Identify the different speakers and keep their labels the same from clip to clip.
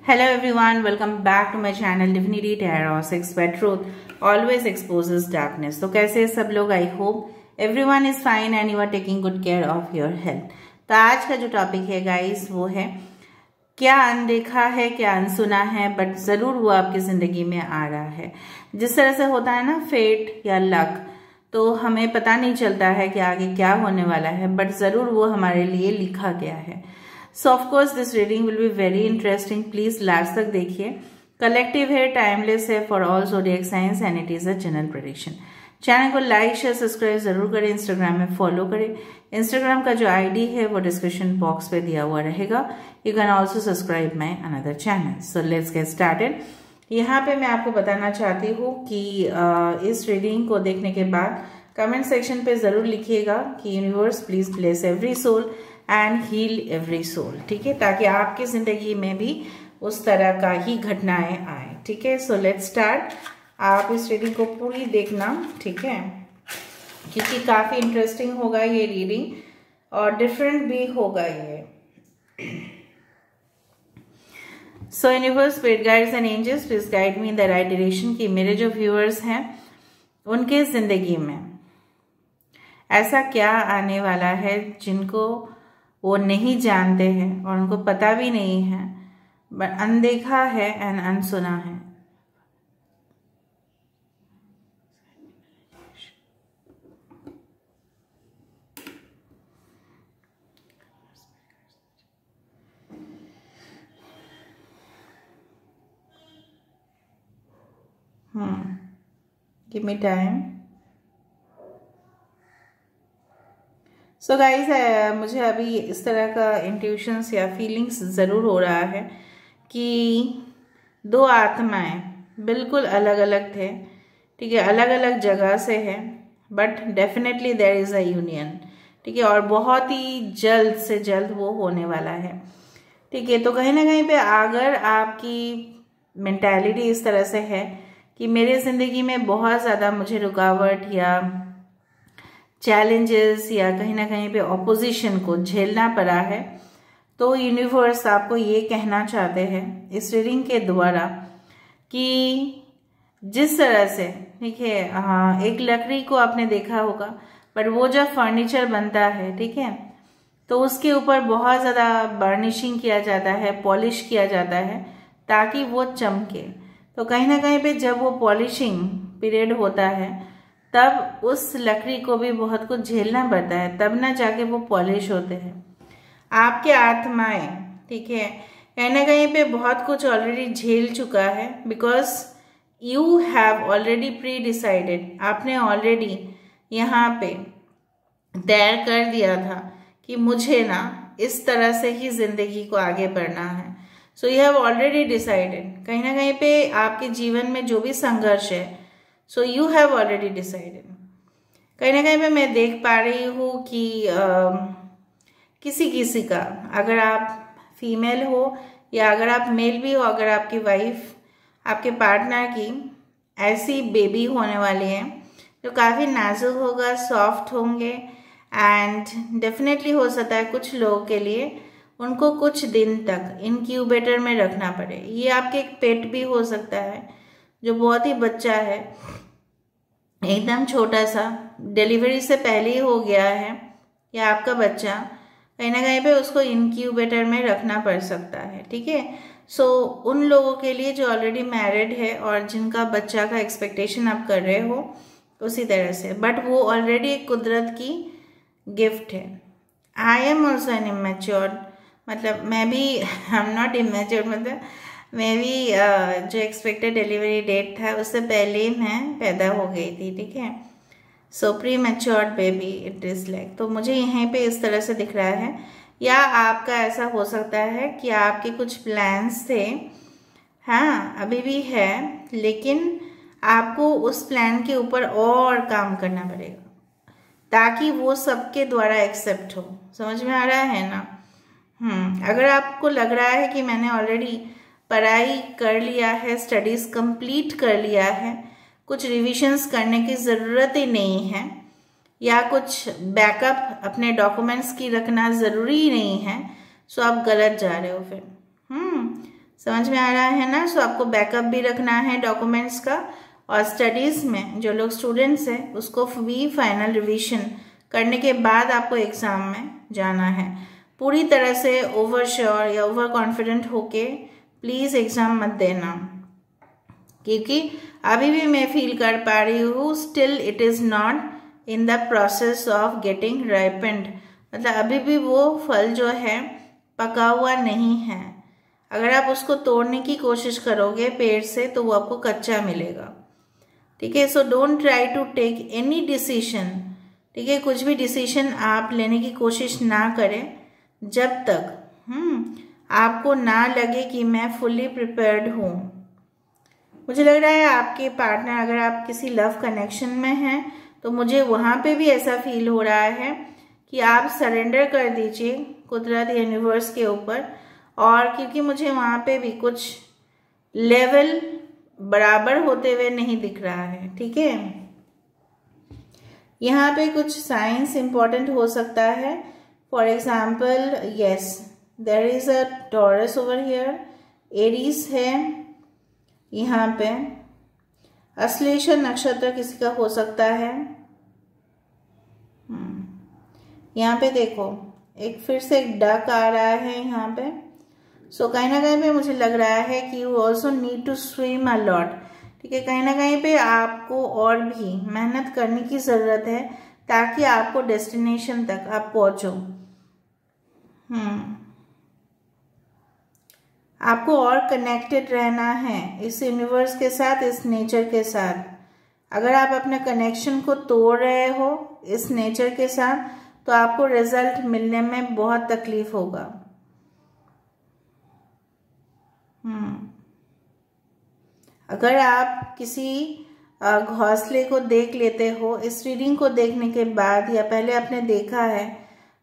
Speaker 1: Hello everyone, welcome back to my channel Divinity Tarot 6 where truth always exposes darkness. तो कैसे सब लोग? I hope everyone is fine and you are taking good care of your health. तो आज का जो topic है guys वो है क्या अनदेखा है, क्या अनसुना है, बट जरूर वो आपकी जिंदगी में आ रहा है। जिस तरह से होता है ना फेट या लक, तो हमें पता नहीं चलता है कि आगे क्या होने वाला है, बट जरूर वो हमारे लिए लिखा गया है। सो of course this reading will be very interesting, please last तक देखिए। कलेक्टिव है, टाइमलेस है for all zodiac science and it is a general prediction. Channel को लाइक शेयर सब्सक्राइब जरूर करें, इंस्टाग्राम में फॉलो करें। इंस्टाग्राम का जो आईडी है वो डिस्क्रिप्शन बॉक्स पे दिया हुआ रहेगा। You can also subscribe my another channel. So let's get started. यहाँ पे मैं आपको बताना चाहती हूँ कि इस रीडिंग को देखने के बाद कमेंट सेक्शन पे जरूर लिखिएगा कि universe please bless every soul and heal every soul, ठीक है, ताकि आपकी जिंदगी में भी उस तरह का ही घटनाएं आए, ठीक है। So let's start. आप इस रीडिंग को पूरी देखना, ठीक है, क्योंकि काफी इंटरेस्टिंग होगा ये रीडिंग और डिफरेंट भी होगा ये। So universe, spirit guides and angels please guide me in the right direction कि मेरे जो व्यूअर्स हैं उनके जिंदगी में ऐसा क्या आने वाला है जिनको वो नहीं जानते हैं और उनको पता भी नहीं है, बट अनदेखा है एंड अनसुना है। Give me time. So guys, मुझे अभी इस तरह का इंट्यूशंस या फीलिंग्स ज़रूर हो रहा है कि दो आत्माएं बिल्कुल अलग अलग थे, ठीक है, अलग अलग जगह से है, but definitely there is a union, ठीक है, और बहुत ही जल्द से जल्द वो होने वाला है, ठीक है। तो कहीं ना कहीं पे अगर आपकी मेंटालिटी इस तरह से है कि मेरे ज़िंदगी में बहुत ज़्यादा मुझे रुकावट या चैलेंजेस या कहीं ना कहीं पे ऑपोजिशन को झेलना पड़ा है, तो यूनिवर्स आपको ये कहना चाहते हैं इस रीडिंग के द्वारा कि जिस तरह से, ठीक है, हाँ, एक लकड़ी को आपने देखा होगा, बट वो जब फर्नीचर बनता है, ठीक है, तो उसके ऊपर बहुत ज़्यादा बर्निशिंग किया जाता है, पॉलिश किया जाता है ताकि वो चमके। तो कहीं ना कहीं पे जब वो पॉलिशिंग पीरियड होता है तब उस लकड़ी को भी बहुत कुछ झेलना पड़ता है, तब ना जाके वो पॉलिश होते हैं। आपके आत्माएं, ठीक है, कहीं ना कहीं पे बहुत कुछ ऑलरेडी झेल चुका है, because you have already pre decided, आपने ऑलरेडी यहाँ पे तय कर दिया था कि मुझे ना इस तरह से ही जिंदगी को आगे बढ़ना है। So you have already decided. कहीं ना कहीं पे आपके जीवन में जो भी संघर्ष है, so you have already decided. कहीं ना कहीं पे मैं देख पा रही हूँ कि किसी का, अगर आप फीमेल हो या अगर आप मेल भी हो, अगर आपकी वाइफ, आपके पार्टनर की ऐसी बेबी होने वाली है जो काफ़ी नाजुक होगा, सॉफ्ट होंगे, एंड डेफिनेटली हो सकता है कुछ लोगों के लिए उनको कुछ दिन तक इनक्यूबेटर में रखना पड़े। ये आपके एक पेट भी हो सकता है जो बहुत ही बच्चा है, एकदम छोटा सा, डिलीवरी से पहले ही हो गया है, या आपका बच्चा, कहीं ना कहीं पे उसको इनक्यूबेटर में रखना पड़ सकता है, ठीक है। सो उन लोगों के लिए जो ऑलरेडी मैरिड है और जिनका बच्चा का एक्सपेक्टेशन आप कर रहे हो उसी तरह से, बट वो ऑलरेडी एक कुदरत की गिफ्ट है। I am also an immatured, मतलब मैं भी, आई एम नॉट इमेच्योर्ड, मतलब मैं भी जो एक्सपेक्टेड डिलीवरी डेट था उससे पहले ही मैं पैदा हो गई थी, ठीक है। सो pre matured baby it is like. तो मुझे यहीं पे इस तरह से दिख रहा है, या आपका ऐसा हो सकता है कि आपके कुछ प्लान्स थे, हाँ अभी भी है, लेकिन आपको उस प्लान के ऊपर और काम करना पड़ेगा ताकि वो सबके द्वारा एक्सेप्ट हो। समझ में आ रहा है ना? अगर आपको लग रहा है कि मैंने ऑलरेडी पढ़ाई कर लिया है, स्टडीज़ कंप्लीट कर लिया है, कुछ रिविजन्स करने की ज़रूरत ही नहीं है, या कुछ बैकअप अपने डॉक्यूमेंट्स की रखना ज़रूरी ही नहीं है, सो आप गलत जा रहे हो फिर। समझ में आ रहा है ना? सो आपको बैकअप भी रखना है डॉक्यूमेंट्स का, और स्टडीज़ में जो लोग स्टूडेंट्स हैं उसको भी फाइनल रिवीजन करने के बाद आपको एग्ज़ाम में जाना है। पूरी तरह से ओवर श्योर या ओवर कॉन्फिडेंट होके प्लीज़ एग्ज़ाम मत देना, क्योंकि अभी भी मैं फील कर पा रही हूँ still it is not in the process of getting ripened, मतलब अभी भी वो फल जो है पका हुआ नहीं है। अगर आप उसको तोड़ने की कोशिश करोगे पेड़ से तो वो आपको कच्चा मिलेगा, ठीक है? So don't try to take any decision, ठीक है? कुछ भी डिसीजन आप लेने की कोशिश ना करें जब तक आपको ना लगे कि मैं फुल्ली प्रिपेयर्ड हूँ। मुझे लग रहा है आपके पार्टनर, अगर आप किसी लव कनेक्शन में हैं तो मुझे वहाँ पे भी ऐसा फील हो रहा है कि आप सरेंडर कर दीजिए कुदरत यूनिवर्स के ऊपर, और क्योंकि मुझे वहाँ पे भी कुछ लेवल बराबर होते हुए नहीं दिख रहा है, ठीक है? यहाँ पे कुछ साइंस इंपॉर्टेंट हो सकता है। For example, yes there is a Taurus over here, Aries है यहाँ पे, अश्लेषा नक्षत्र किसी का हो सकता है। यहाँ पे देखो एक फिर से एक डक आ रहा है यहाँ पे। सो कहीं ना कहीं पे मुझे लग रहा है कि you also need to swim a lot, ठीक है? कहीं ना कहीं पे आपको और भी मेहनत करने की ज़रूरत है ताकि आपको डेस्टिनेशन तक आप पहुँचो। आपको और कनेक्टेड रहना है इस यूनिवर्स के साथ, इस नेचर के साथ। अगर आप अपने कनेक्शन को तोड़ रहे हो इस नेचर के साथ तो आपको रिजल्ट मिलने में बहुत तकलीफ होगा। अगर आप किसी घोंसले को देख लेते हो, इस रीडिंग को देखने के बाद या पहले आपने देखा है,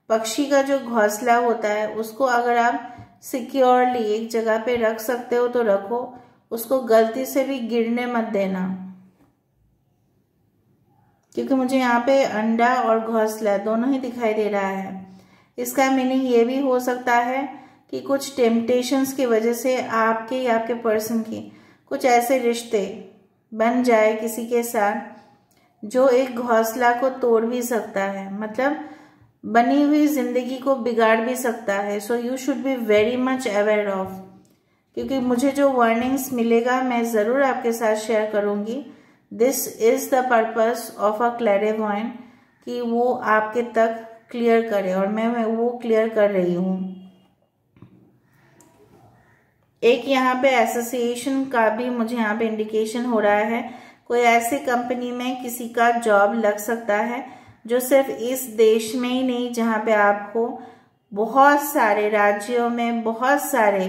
Speaker 1: पक्षी का जो घोंसला होता है उसको अगर आप सिक्योरली एक जगह पे रख सकते हो तो रखो, उसको गलती से भी गिरने मत देना, क्योंकि मुझे यहाँ पे अंडा और घोंसला दोनों ही दिखाई दे रहा है। इसका मीनिंग ये भी हो सकता है कि कुछ टेम्पटेशंस की वजह से आपके या आपके पर्सन की कुछ ऐसे रिश्ते बन जाए किसी के साथ जो एक घोंसला को तोड़ भी सकता है, मतलब बनी हुई जिंदगी को बिगाड़ भी सकता है। So you should be very much aware of, क्योंकि मुझे जो वार्निंग्स मिलेगा मैं ज़रूर आपके साथ शेयर करूँगी। This is the purpose of a clairvoyant, कि वो आपके तक क्लियर करे, और मैं वो क्लियर कर रही हूँ। एक यहाँ पे एसोसिएशन का भी मुझे यहाँ पे इंडिकेशन हो रहा है। कोई ऐसी कंपनी में किसी का जॉब लग सकता है जो सिर्फ इस देश में ही नहीं, जहाँ पे आप हो, बहुत सारे राज्यों में, बहुत सारे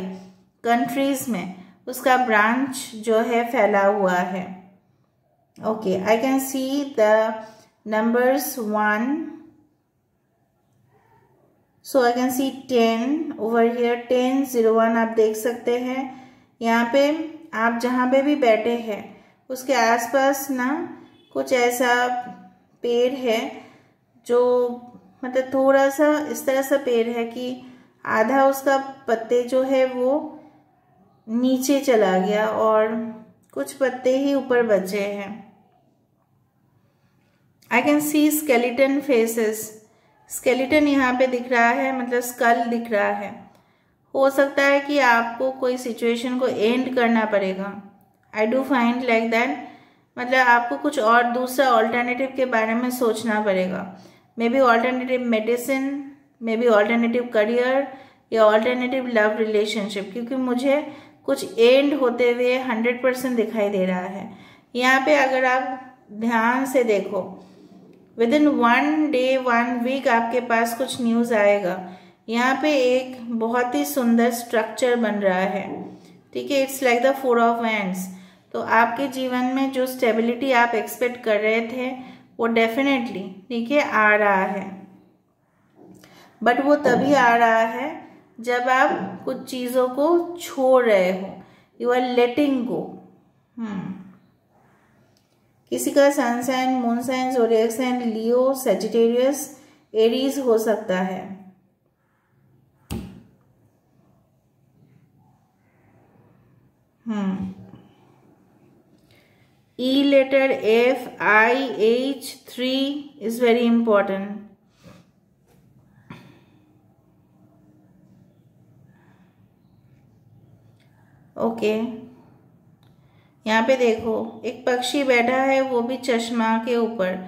Speaker 1: कंट्रीज में उसका ब्रांच जो है फैला हुआ है। Okay, I can see the numbers 1, so I can see 10 over here, 1001 आप देख सकते हैं। यहाँ पे आप जहाँ पे भी बैठे हैं उसके आसपास ना कुछ ऐसा पेड़ है जो मतलब थोड़ा सा इस तरह सा पेड़ है कि आधा उसका पत्ते जो है वो नीचे चला गया और कुछ पत्ते ही ऊपर बचे हैं। I can see skeleton faces, skeleton यहाँ पे दिख रहा है, मतलब स्कल दिख रहा है। हो सकता है कि आपको कोई सिचुएशन को एंड करना पड़ेगा। I do find like that, मतलब आपको कुछ और दूसरा ऑल्टरनेटिव के बारे में सोचना पड़ेगा। May be alternative medicine, may be alternative career या ऑल्टरनेटिव लव रिलेशनशिप, क्योंकि मुझे कुछ एंड होते हुए 100% दिखाई दे रहा है। यहाँ पे अगर आप ध्यान से देखो, विद इन 1 day 1 week आपके पास कुछ न्यूज़ आएगा। यहाँ पे एक बहुत ही सुंदर स्ट्रक्चर बन रहा है, ठीक है? It's like the 4 of Wands। तो आपके जीवन में जो स्टेबिलिटी आप एक्सपेक्ट कर रहे थे वो डेफिनेटली, ठीक है, आ रहा है, बट वो तभी आ रहा है जब आप कुछ चीज़ों को छोड़ रहे हो, यू आर लेटिंग गो। किसी का sun sign, moon sign, zodiac sign Leo, Sagittarius, Aries हो सकता है। E letter, F, I, H, 3 is very important. Okay यहाँ पे देखो एक पक्षी बैठा है, वो भी चश्मा के ऊपर।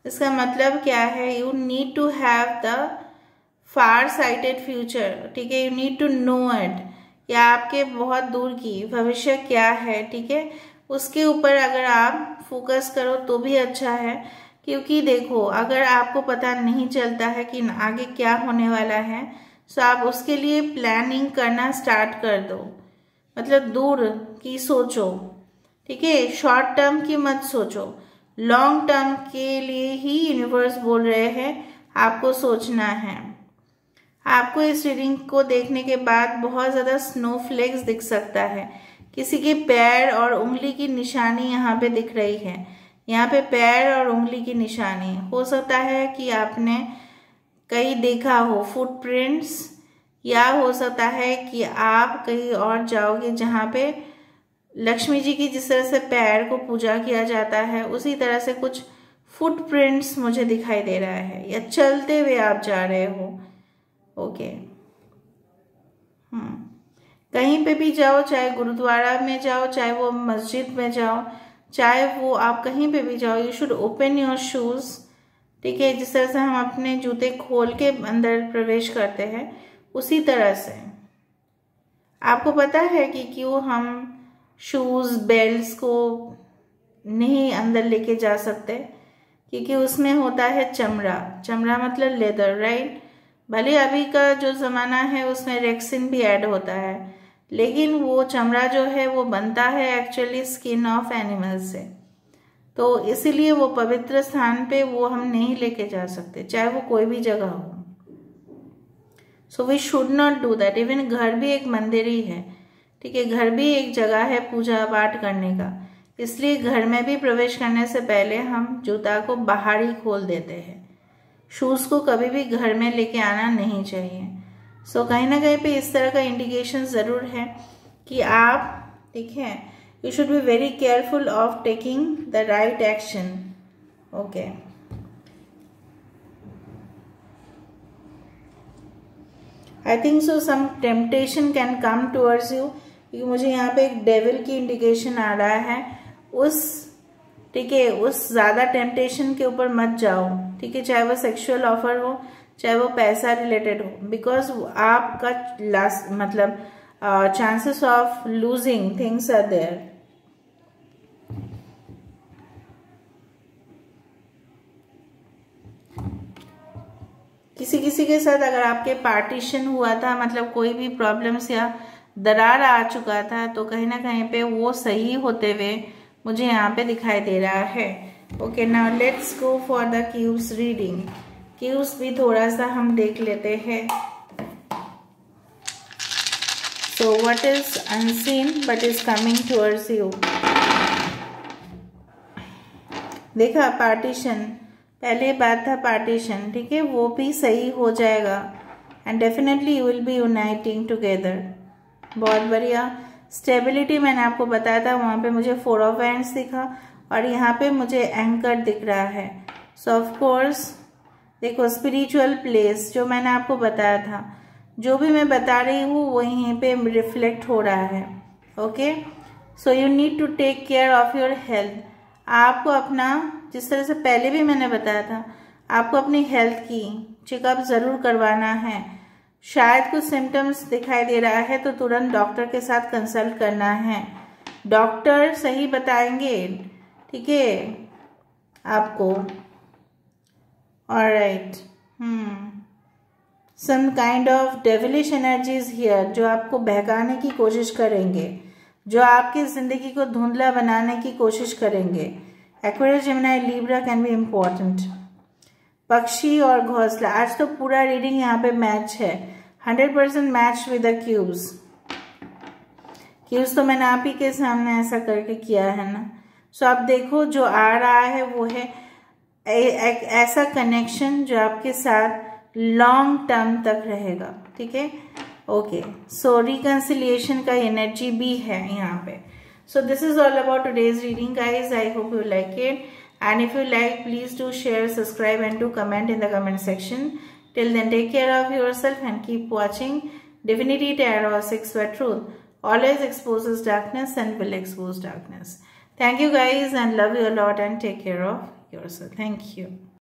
Speaker 1: इसका मतलब क्या है? You need to have the far sighted future, ठीक है। You need to know it, या आपके बहुत दूर की भविष्य क्या है, ठीक है, उसके ऊपर अगर आप फोकस करो तो भी अच्छा है। क्योंकि देखो अगर आपको पता नहीं चलता है कि आगे क्या होने वाला है, तो आप उसके लिए प्लानिंग करना स्टार्ट कर दो। मतलब दूर की सोचो, ठीक है, शॉर्ट टर्म की मत सोचो, लॉन्ग टर्म के लिए ही यूनिवर्स बोल रहे हैं आपको सोचना है। आपको इस रीडिंग को देखने के बाद बहुत ज़्यादा स्नोफ्लेक्स दिख सकता है। किसी के पैर और उंगली की निशानी यहाँ पे दिख रही है। यहाँ पे पैर और उंगली की निशानी हो सकता है कि आपने कहीं देखा हो फुटप्रिंट्स, या हो सकता है कि आप कहीं और जाओगे जहाँ पे लक्ष्मी जी की जिस तरह से पैर को पूजा किया जाता है, उसी तरह से कुछ फुटप्रिंट्स मुझे दिखाई दे रहा है, या चलते हुए आप जा रहे हो। ओके कहीं पे भी जाओ, चाहे गुरुद्वारा में जाओ, चाहे वो मस्जिद में जाओ, चाहे वो आप कहीं पे भी जाओ, you should open your shoes, ठीक है। जिस तरह से हम अपने जूते खोल के अंदर प्रवेश करते हैं, उसी तरह से आपको पता है कि क्यों हम शूज बेल्ट्स को नहीं अंदर लेके जा सकते? क्योंकि उसमें होता है चमड़ा। चमड़ा मतलब लेदर, राइट। भले अभी का जो ज़माना है उसमें रेक्सिन भी ऐड होता है, लेकिन वो चमड़ा जो है वो बनता है एक्चुअली स्किन ऑफ एनिमल से। तो इसीलिए वो पवित्र स्थान पे वो हम नहीं लेके जा सकते, चाहे वो कोई भी जगह हो। So we should not do that. Even घर भी एक मंदिर ही है, ठीक है, घर भी एक जगह है पूजा पाठ करने का। इसलिए घर में भी प्रवेश करने से पहले हम जूता को बाहर ही खोल देते हैं। शूज को कभी भी घर में लेके आना नहीं चाहिए। सो कहीं ना कहीं पे इस तरह का इंडिकेशन जरूर है कि आप, ठीक है, you should be very careful of taking the right action. Okay I think so some temptation can come towards you, क्योंकि मुझे यहाँ पे एक डेविल की इंडिकेशन आ रहा है। ठीक है, उस ज़्यादा टेम्पटेशन के ऊपर मत जाओ, ठीक है, चाहे वो सेक्सुअल ऑफर हो, चाहे वो पैसा रिलेटेड हो, बिकॉज आपका लास्ट मतलब chances of losing things are there. किसी के साथ अगर आपके पार्टीशन हुआ था, मतलब कोई भी प्रॉब्लम्स या दरार आ चुका था, तो कहीं ना कहीं पे वो सही होते हुए मुझे यहाँ पे दिखाई दे रहा है। Okay now let's go for the cubes reading. Cubes भी थोड़ा सा हम देख लेते हैं। So what is unseen but is coming towards you. देखा पार्टीशन, पहले बात था पार्टीशन, ठीक है, वो भी सही हो जाएगा and definitely you will be uniting together. बहुत बढ़िया। स्टेबिलिटी मैंने आपको बताया था, वहाँ पे मुझे 4 ऑफ हैंड्स दिखा और यहाँ पे मुझे एंकर दिख रहा है। सो ऑफ कोर्स देखो स्पिरिचुअल प्लेस जो मैंने आपको बताया था, जो भी मैं बता रही हूँ वो यहीं पे रिफ्लेक्ट हो रहा है। Okay so you need to take care of your health. आपको अपना, जिस तरह से पहले भी मैंने बताया था, आपको अपनी हेल्थ की चेकअप ज़रूर करवाना है। शायद कुछ सिम्टम्स दिखाई दे रहा है तो तुरंत डॉक्टर के साथ कंसल्ट करना है। डॉक्टर सही बताएंगे, ठीक है, आपको। Alright, some kind of devilish energies here, जो आपको बहकाने की कोशिश करेंगे, जो आपकी जिंदगी को धुंधला बनाने की कोशिश करेंगे। Aquarius, Gemini, Libra can be important. पक्षी और घोंसला, आज तो पूरा रीडिंग यहाँ पे मैच है, 100% match with the cubes. Cubes तो मैंने आप ही के सामने ऐसा करके किया है ना। सो आप देखो जो आ रहा है वो है एक ऐसा कनेक्शन जो आपके साथ लॉन्ग टर्म तक रहेगा, ठीक है। ओके, सो रिकंसिलिएशन का एनर्जी भी है यहाँ पे. So this is all about today's reading, guys. I hope you like it, and if you like, please do share, subscribe and do comment in the comment section. Till then, take care of yourself and keep watching Divinity Tarot 6, where truth always exposes darkness and will expose darkness. Thank you guys, and love you a lot, and take care of yourself. Thank you.